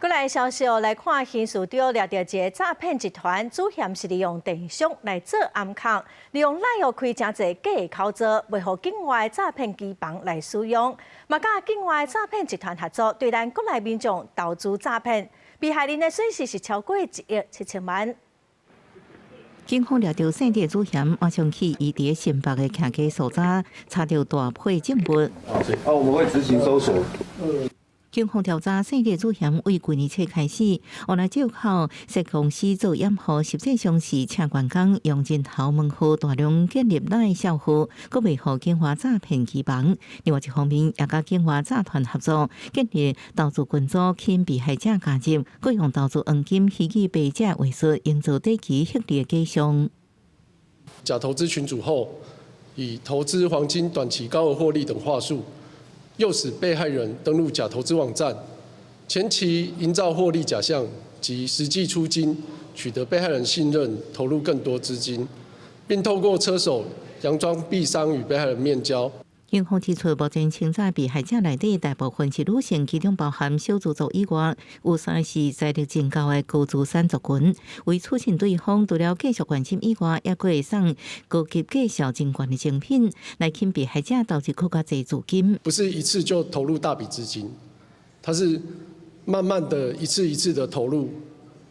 过来消息哦，来看刑事长抓到一个诈骗集团，主嫌是利用电商来做暗藏，利用滥用开真侪假的口罩，为互境外诈骗机房来使用，嘛甲境外诈骗集团合作，对咱国内民众投资诈骗，被害人的损失是超过1亿7千万。警方抓到姓地主嫌，晚上去伊伫新北的徛街所在，查到大批证物。我们会执行搜索。警方调查姓地主嫌为去年初开始，我来借口设公司做掩护，实际上是请员工用人头门户大量建立赖销户，搁为互境外诈骗机房。另外一方面，也甲境外诈团合作，建立投资群组，吸引被害者加入，搁用投资黄金虚拟败者为术，营造短期获利的假象。假投资群组后，以投资黄金、短期高额获利等话术。诱使被害人登录假投资网站，前期营造获利假象及实际出金，取得被害人信任，投入更多资金，并透过车手佯装币商与被害人面交。警方指出，目前清查被害者内底大部分是女性，其中包含小资族以外，有3是财力真高的高资产族群。为促进对方除了继续关心以外，也会送高级介绍真悬的精品，来吸引被害者投资更加侪资金。不是一次就投入大笔资金，它是慢慢的一次一次的投入，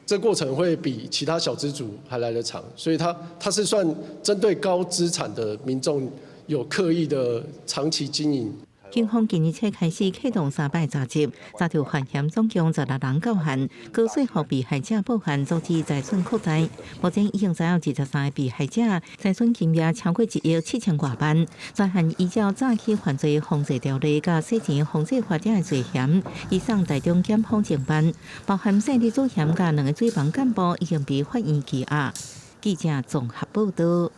这过程会比其他小资主还来得长，所以它是算针对高资产的民众。有刻意的长期经营。警方今年初开始启动3摆查缉，查到犯嫌总共16人到案，高说服被害者报案，阻止财产扩大。目前已经知有23个被害者财产金额超过1亿7千多万。专案依照诈欺犯罪防治条例甲洗钱防治法者的罪嫌，移送台中检方侦办，包含姓地主嫌甲2个水房干部已经被法院羁押。记者综合报道。